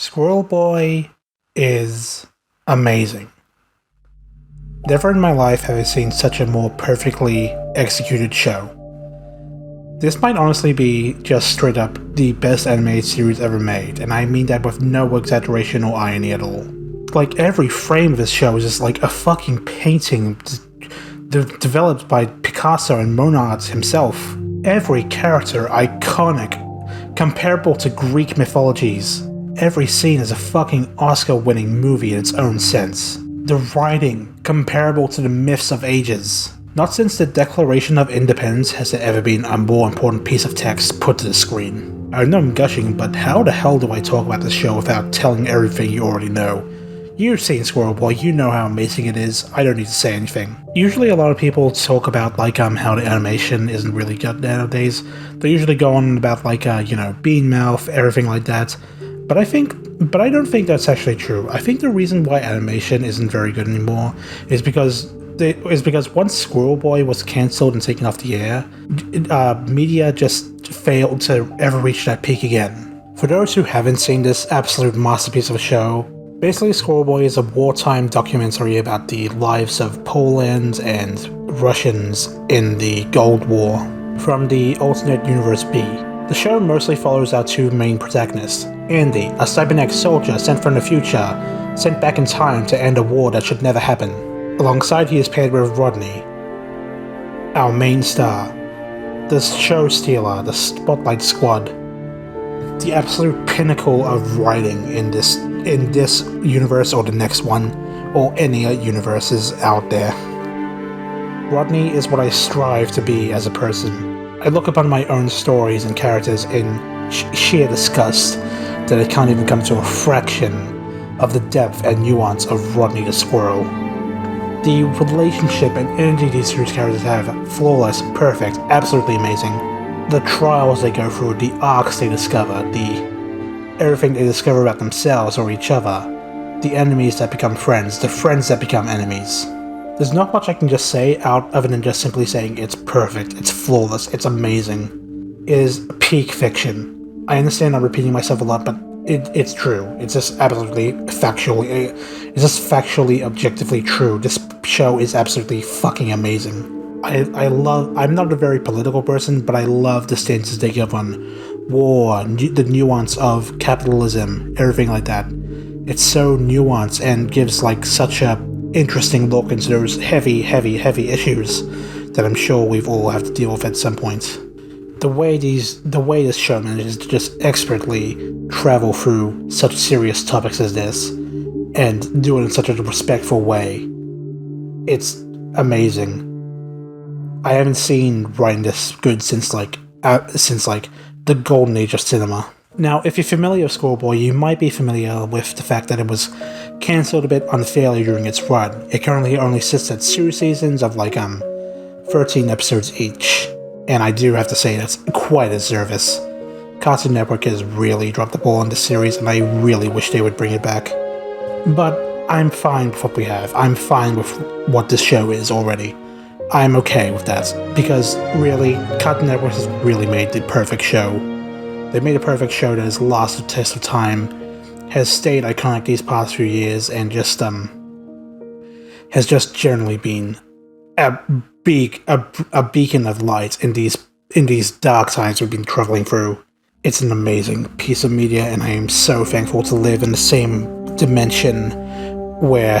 Squirrel Boy is amazing. Never in my life have I seen such a more perfectly executed show. This might honestly be just straight up the best animated series ever made, and I mean that with no exaggeration or irony at all. Like, every frame of this show is just like a fucking painting developed by Picasso and Monod himself. Every character iconic, comparable to Greek mythologies. Every scene is a fucking Oscar-winning movie in its own sense. The writing, comparable to the myths of ages. Not since the Declaration of Independence has there ever been a more important piece of text put to the screen. I know I'm gushing, but how the hell do I talk about this show without telling everything you already know? You've seen Squirrel Boy, you know how amazing it is, I don't need to say anything. Usually a lot of people talk about how the animation isn't really good nowadays. They usually go on about Bean Mouth, everything like that. But I don't think that's actually true. I think the reason why animation isn't very good anymore is because once Squirrel Boy was cancelled and taken off the air, media just failed to ever reach that peak again. For those who haven't seen this absolute masterpiece of a show, basically Squirrel Boy is a wartime documentary about the lives of Poland and Russians in the Cold War from the alternate universe B. The show mostly follows our two main protagonists. Andy, a cybernetic soldier sent from the future, sent back in time to end a war that should never happen. Alongside he is paired with Rodney, our main star, the show stealer, the Spotlight Squad, the absolute pinnacle of writing in this universe or the next one, or any universes out there. Rodney is what I strive to be as a person. I look upon my own stories and characters in sheer disgust that I can't even come to a fraction of the depth and nuance of Rodney the Squirrel. The relationship and energy these two characters have, flawless, perfect, absolutely amazing. The trials they go through, the arcs they discover, everything they discover about themselves or each other, the enemies that become friends, the friends that become enemies. There's not much I can just say other than just simply saying it's perfect, it's flawless, it's amazing. It is peak fiction. I understand I'm repeating myself a lot, but it's true. It's just absolutely factually, objectively true. This show is absolutely fucking amazing. I'm not a very political person, but I love the stances they give on war, the nuance of capitalism, everything like that. It's so nuanced and gives such a interesting look into those heavy issues that I'm sure we've all have to deal with at some point. The way this show manages to just expertly travel through such serious topics as this, and do it in such a respectful way, it's amazing. I haven't seen writing this good since the golden age of cinema. Now, if you're familiar with Squirrel Boy, you might be familiar with the fact that it was cancelled a bit unfairly during its run. It currently only sits at 2 seasons of 13 episodes each. And I do have to say that's quite a service. Cartoon Network has really dropped the ball on this series, and I really wish they would bring it back. But I'm fine with what we have. I'm fine with what this show is already. I'm okay with that, because really, Cartoon Network has really made the perfect show. They made a perfect show that has lasted the test of time, has stayed iconic these past few years, and has just generally been a beacon of light in these dark times we've been traveling through. It's an amazing piece of media, and I am so thankful to live in the same dimension where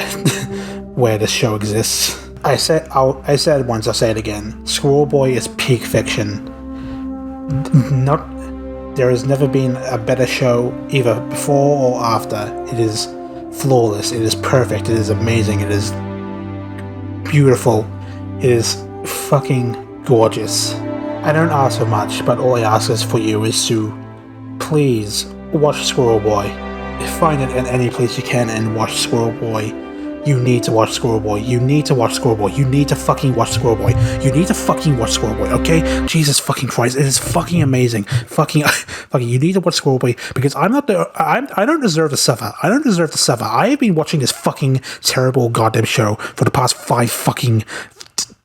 this show exists. I said it once, I'll say it again. Squirrel Boy is peak fiction. There has never been a better show, either before or after. It is flawless, it is perfect, it is amazing, it is beautiful, it is fucking gorgeous. I don't ask for much, but all I ask is for you is to please watch Squirrel Boy. Find it in any place you can and watch Squirrel Boy. You need to watch Squirrel Boy. You need to watch Squirrel Boy. You need to fucking watch Squirrel Boy. You need to fucking watch Squirrel Boy, okay? Jesus fucking Christ, it is fucking amazing. Fucking, you need to watch Squirrel Boy, because I don't deserve to suffer. I don't deserve to suffer. I have been watching this fucking terrible goddamn show for the past 5 fucking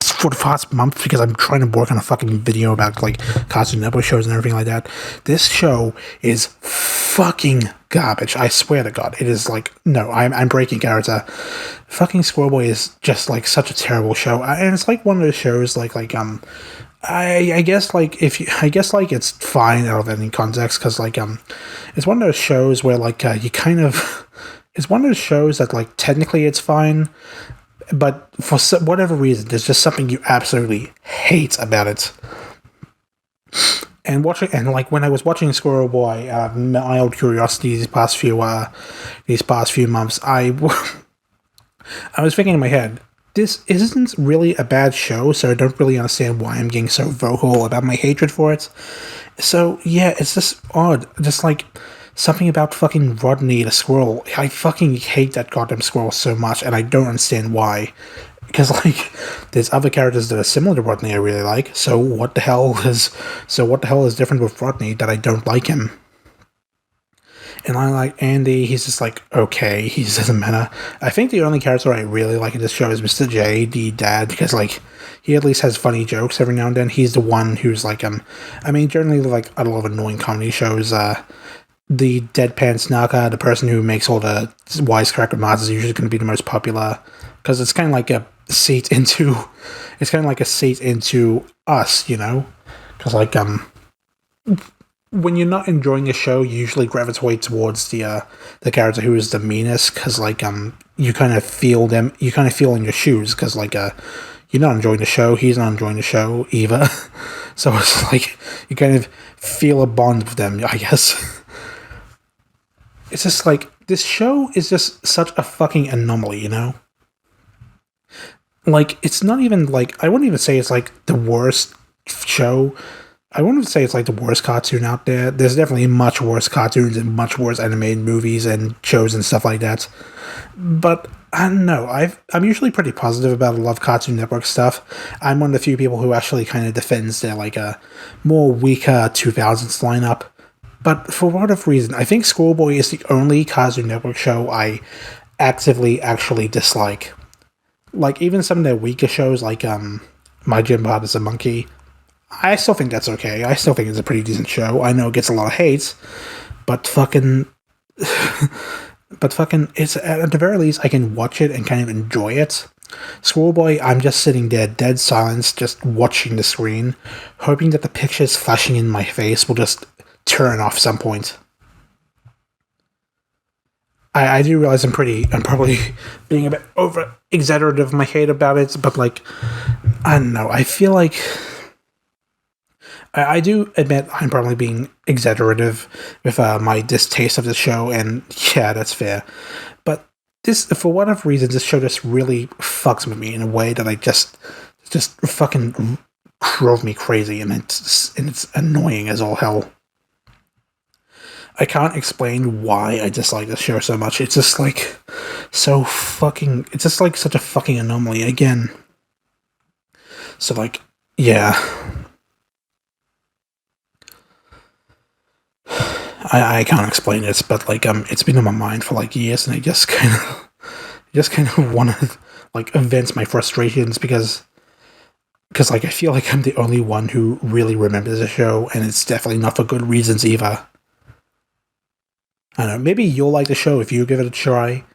for the past month because I'm trying to work on a fucking video about like Cartoon Network shows and everything like that. This show is fucking garbage. I swear to God, it is like no. I'm breaking character. Fucking Squirrel Boy is just like such a terrible show, and it's like one of those shows like I guess like I guess like it's fine out of any context because like it's one of those shows where like you kind of it's one of those shows that like technically it's fine, but for whatever reason there's just something you absolutely hate about it. And like when I was watching Squirrel Boy, my old curiosity these past few months, I was thinking in my head, this isn't really a bad show, so I don't really understand why I'm getting so vocal about my hatred for it. So yeah, it's just odd. Just like something about fucking Rodney the squirrel. I fucking hate that goddamn squirrel so much, and I don't understand why. Because like, there's other characters that are similar to Rodney I really like. So what the hell is different with Rodney that I don't like him? And I like Andy, he's just like, okay, he just doesn't matter. I think the only character I really like in this show is Mr. J, the dad, because like, he at least has funny jokes every now and then. He's the one who's like, I mean, generally like a lot of annoying comedy shows, the deadpan snarker, the person who makes all the wisecrack remarks is usually going to be the most popular, because it's kind of like a seat into us, you know? Because like, when you're not enjoying a show, you usually gravitate towards the character who is the meanest, because like you kind of feel in your shoes, because like you're not enjoying the show, he's not enjoying the show either. So it's like you kind of feel a bond with them, I guess. It's just like this show is just such a fucking anomaly, you know? Like it's not even like I wouldn't even say it's like the worst show. I wouldn't say it's like the worst cartoon out there. There's definitely much worse cartoons and much worse animated movies and shows and stuff like that. But I don't know. I'm usually pretty positive about a lot of Cartoon Network stuff. I'm one of the few people who actually kind of defends their like a more weaker 2000s lineup. But for whatever reason, I think Squirrel Boy is the only Cartoon Network show I actively actually dislike. Like even some of their weaker shows, like My Gym Bob is a Monkey. I still think that's okay. I still think it's a pretty decent show. I know it gets a lot of hate, but fucking, it's at the very least I can watch it and kind of enjoy it. Squirrel Boy, I'm just sitting there, dead silence, just watching the screen, hoping that the pictures flashing in my face will just turn off some point. I do realize I'm probably being a bit over exaggerative in my hate about it, but like, I don't know. I feel like. I do admit I'm probably being exaggerative with my distaste of the show, and yeah, that's fair. But this, for whatever reason, this show just really fucks with me in a way that I just fucking drove me crazy, and it's annoying as all hell. I can't explain why I dislike this show so much. It's just like so fucking. It's just like such a fucking anomaly again. So like, yeah. I can't explain it, but like it's been on my mind for like years, and I just kind of want to like vent my frustrations because like I feel like I'm the only one who really remembers the show, and it's definitely not for good reasons either. I don't know. Maybe you'll like the show if you give it a try.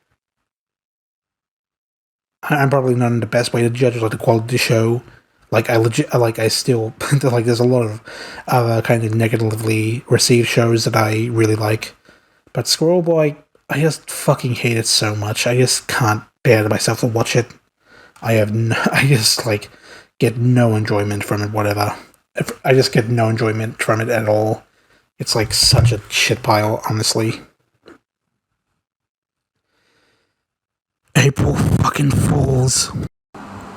I'm probably not in the best way to judge like the quality of the show. Like I still like. There's a lot of other kind of negatively received shows that I really like, but Squirrel Boy, I just fucking hate it so much. I just can't bear myself to watch it. I just like get no enjoyment from it. Whatever, I just get no enjoyment from it at all. It's like such a shit pile, honestly. April fucking Fools.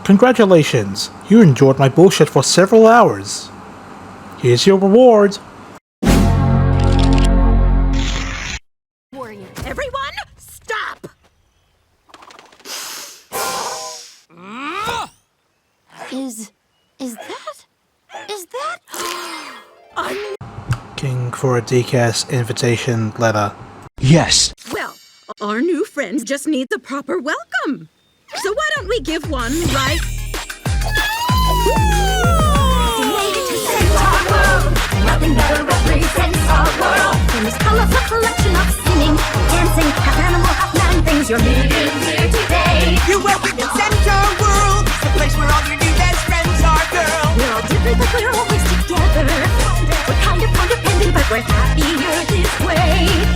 Congratulations, you endured my bullshit for several hours. Here's your reward. Everyone, stop! Is that? King for a decast invitation letter. Yes. Well, our new friends just need the proper welcome. So why don't we give one, right? You made it to Centaur World. Nothing better represents our world than this colorful collection of singing, dancing, half animal, half man things you're meeting here today. You're welcome to Centaur World, the place where all your new best friends are, girl. We're all different, but we're always together. We're kind of codependent, but we're happier this way.